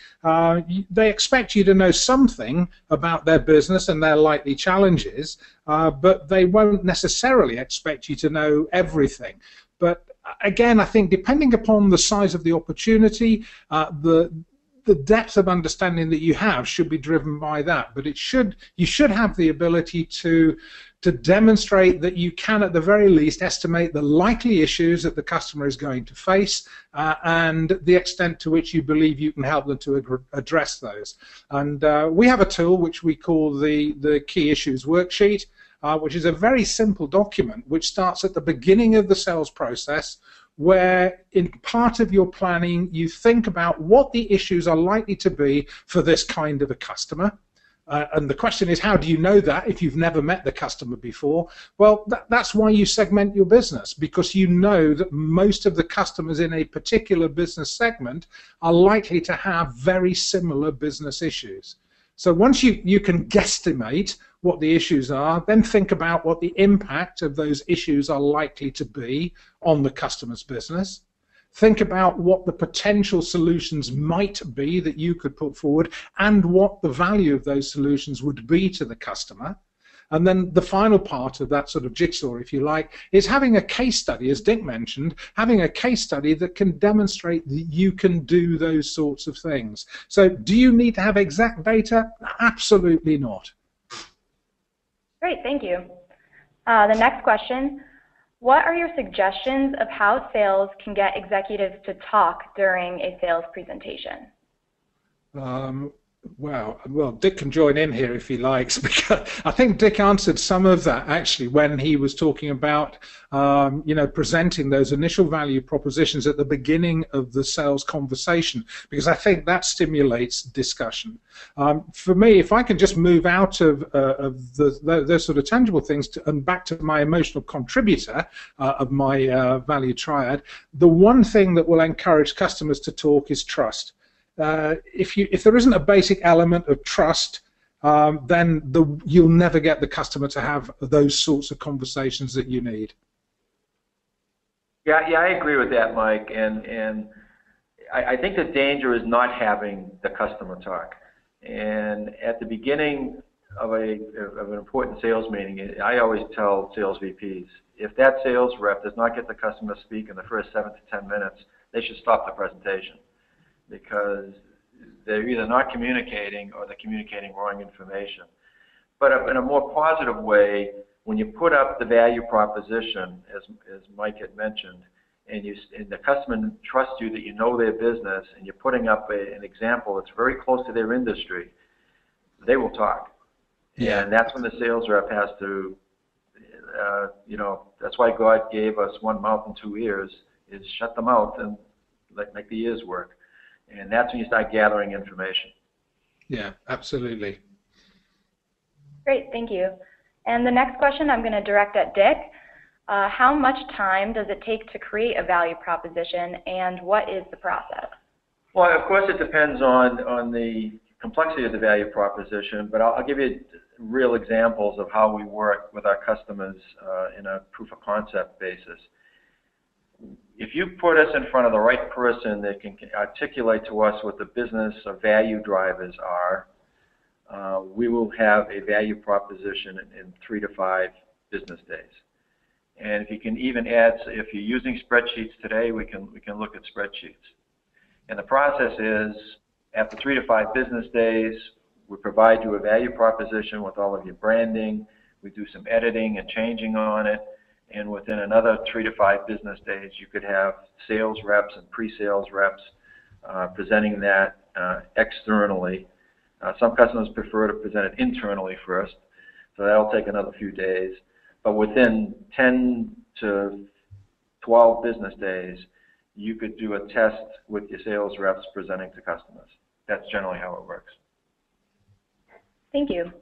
[SPEAKER 2] They expect you to know something about their business and their likely challenges, but they won't necessarily expect you to know everything. But again, I think depending upon the size of the opportunity, the the depth of understanding that you have should be driven by that. But you should have the ability to demonstrate that you can, at the very least, estimate the likely issues that the customer is going to face and the extent to which you believe you can help them to address those. And we have a tool which we call the Key Issues Worksheet, which is a very simple document which starts at the beginning of the sales process, where in part of your planning you think about what the issues are likely to be for this kind of a customer. And the question is, how do you know that if you've never met the customer before? Well, that's why you segment your business, because you know that most of the customers in a particular business segment are likely to have very similar business issues. So once you can guesstimate what the issues are, then think about what the impact of those issues are likely to be on the customer's business. Think about what the potential solutions might be that you could put forward and what the value of those solutions would be to the customer. And then the final part of that sort of jigsaw, if you like, is having a case study, as Dick mentioned, having a case study that can demonstrate that you can do those sorts of things. So do you need to have exact data? Absolutely not.
[SPEAKER 1] Great, thank you. The next question. What are your suggestions of how sales can get executives to talk during a sales presentation?
[SPEAKER 2] Well, Dick can join in here if he likes, because I think Dick answered some of that actually when he was talking about presenting those initial value propositions at the beginning of the sales conversation, because I think that stimulates discussion. For me, if I can just move out of those sort of tangible things and back to my emotional contributor of my value triad, the one thing that will encourage customers to talk is trust. If there isn't a basic element of trust, then you'll never get the customer to have those sorts of conversations that you need.
[SPEAKER 3] Yeah, I agree with that, Mike. And I think the danger is not having the customer talk. And at the beginning of an important sales meeting, I always tell sales VPs, if that sales rep does not get the customer to speak in the first 7 to 10 minutes, they should stop the presentation, because they're either not communicating or they're communicating wrong information. But in a more positive way, when you put up the value proposition, as Mike had mentioned, and the customer trusts you that you know their business, and you're putting up an example that's very close to their industry, they will talk. Yeah. And that's when the sales rep has to, that's why God gave us one mouth and 2 ears, is shut the mouth and make the ears work. And that's when you start gathering information.
[SPEAKER 2] Yeah, absolutely.
[SPEAKER 1] Great, thank you. And the next question I'm going to direct at Dick. How much time does it take to create a value proposition, and what is the process?
[SPEAKER 3] Well, of course, it depends on the complexity of the value proposition, but I'll give you real examples of how we work with our customers in a proof of concept basis. If you put us in front of the right person that can articulate to us what the business or value drivers are, we will have a value proposition in 3 to 5 business days. And if you can even add, if you're using spreadsheets today, we can look at spreadsheets. And the process is, after 3 to 5 business days, we provide you a value proposition with all of your branding. We do some editing and changing on it. And within another 3 to 5 business days, you could have sales reps and pre-sales reps presenting that externally. Some customers prefer to present it internally first, so that'll take another few days. But within 10 to 12 business days, you could do a test with your sales reps presenting to customers. That's generally how it works.
[SPEAKER 1] Thank you.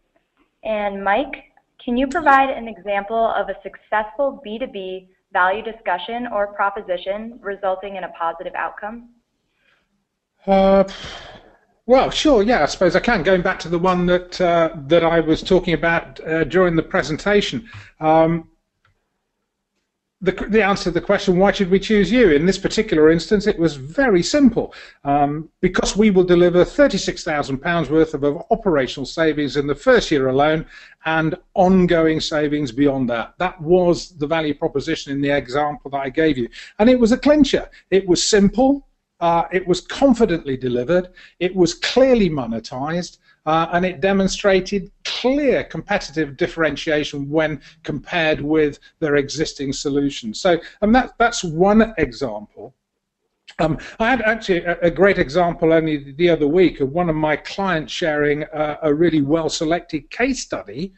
[SPEAKER 1] And Mike, can you provide an example of a successful B2B value discussion or proposition resulting in a positive outcome?
[SPEAKER 2] Well, sure, yeah, I suppose I can. Going back to the one that I was talking about during the presentation, the answer to the question, why should we choose you? In this particular instance, it was very simple. Because we will deliver £36,000 worth of operational savings in the first year alone and ongoing savings beyond that. That was the value proposition in the example that I gave you. And it was a clincher. It was simple. it was confidently delivered, it was clearly monetized, and it demonstrated clear competitive differentiation when compared with their existing solutions. So that's one example. I had actually a great example only the other week of one of my clients sharing a really well-selected case study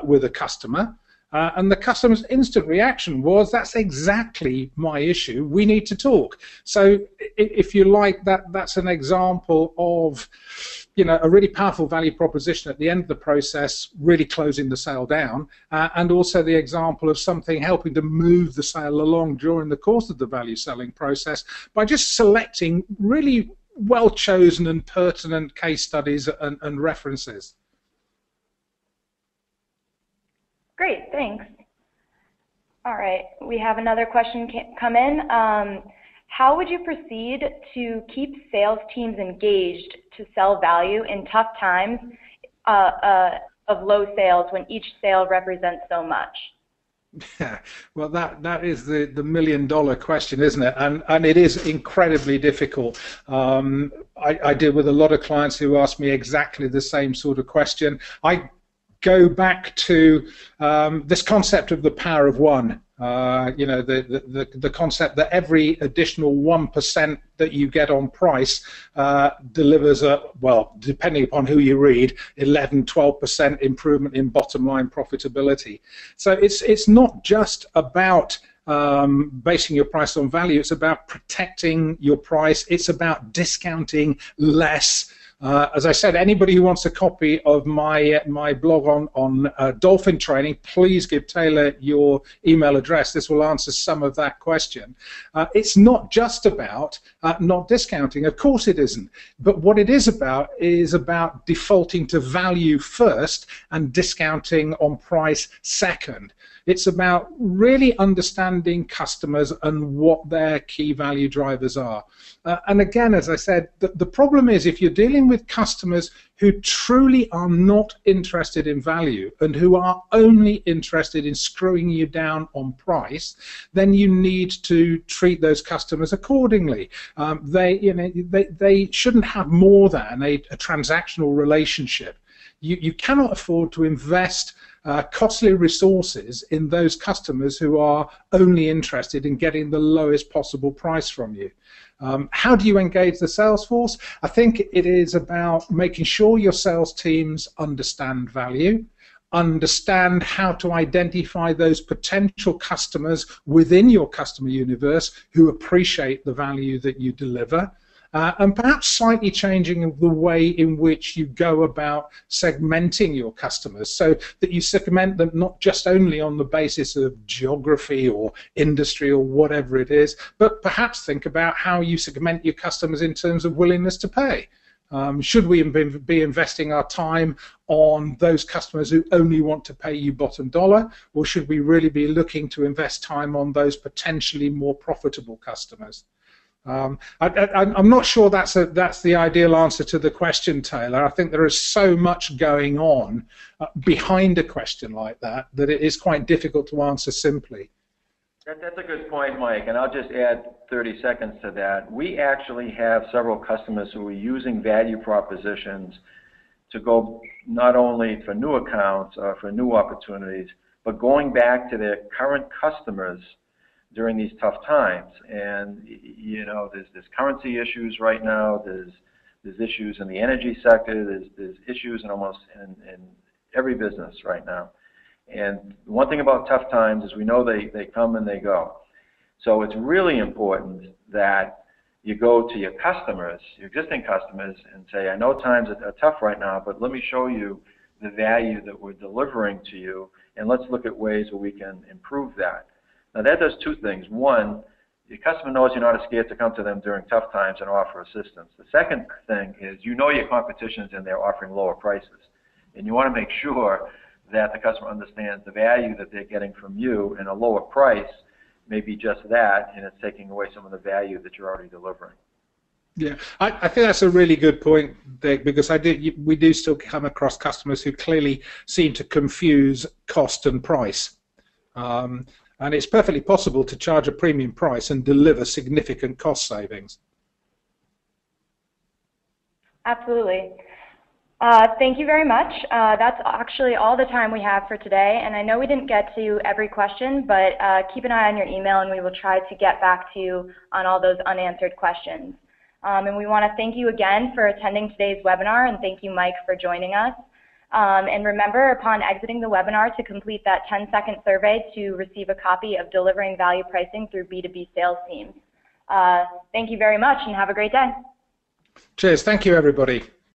[SPEAKER 2] with a customer. And the customer's instant reaction was, that's exactly my issue, we need to talk. So if you like, that's an example of, you know, a really powerful value proposition at the end of the process, really closing the sale down, and also the example of something helping to move the sale along during the course of the value selling process by just selecting really well-chosen and pertinent case studies and references.
[SPEAKER 1] Great, thanks. All right, we have another question come in. How would you proceed to keep sales teams engaged to sell value in tough times of low sales when each sale represents so much?
[SPEAKER 2] Yeah, well, that is the million-dollar question, isn't it? And it is incredibly difficult. I deal with a lot of clients who ask me exactly the same sort of question. I go back to this concept of the power of one. You know, the concept that every additional 1% that you get on price delivers a, well, depending upon who you read, 11–12% improvement in bottom line profitability. So it's not just about basing your price on value, it's about protecting your price, it's about discounting less. As I said, anybody who wants a copy of my blog on dolphin training, please give Taylor your email address. This will answer some of that question. It's not just about not discounting. Of course it isn't. But what it is about defaulting to value first and discounting on price second. It's about really understanding customers and what their key value drivers are. And again, as I said, the problem is if you're dealing with customers who truly are not interested in value and who are only interested in screwing you down on price, then you need to treat those customers accordingly. They shouldn't have more than a transactional relationship. You cannot afford to invest costly resources in those customers who are only interested in getting the lowest possible price from you. How do you engage the sales force? I think it is about making sure your sales teams understand value, understand how to identify those potential customers within your customer universe who appreciate the value that you deliver, and perhaps slightly changing the way in which you go about segmenting your customers so that you segment them not just only on the basis of geography or industry or whatever it is, but perhaps think about how you segment your customers in terms of willingness to pay. Should we be investing our time on those customers who only want to pay you bottom dollar, or should we really be looking to invest time on those potentially more profitable customers? I'm not sure that's the ideal answer to the question, Taylor. I think there is so much going on behind a question like that that it is quite difficult to answer simply.
[SPEAKER 3] That's a good point, Mike, and I'll just add 30 seconds to that. We actually have several customers who are using value propositions to go not only for new accounts or for new opportunities, but going back to their current customers during these tough times. And you know, there's currency issues right now, there's issues in the energy sector, there's issues in almost in every business right now. And one thing about tough times is we know they come and they go. So it's really important that you go to your customers, your existing customers, and say, I know times are tough right now, but let me show you the value that we're delivering to you, and let's look at ways where we can improve that. Now that does two things. One, your customer knows you're not scared to come to them during tough times and offer assistance. The second thing is you know your competition's in there offering lower prices, and you want to make sure that the customer understands the value that they're getting from you, and a lower price may be just that, and it's taking away some of the value that you're already delivering.
[SPEAKER 2] Yeah, I think that's a really good point, Dick, because we do still come across customers who clearly seem to confuse cost and price. And it's perfectly possible to charge a premium price and deliver significant cost savings.
[SPEAKER 1] Absolutely. Thank you very much. That's actually all the time we have for today, and I know we didn't get to every question, but keep an eye on your email and we will try to get back to you on all those unanswered questions. And we want to thank you again for attending today's webinar, and thank you, Mike, for joining us. And remember, upon exiting the webinar, to complete that 10-second survey to receive a copy of Delivering Value Pricing Through B2B Sales Teams. Thank you very much and have a great day.
[SPEAKER 2] Cheers. Thank you, everybody.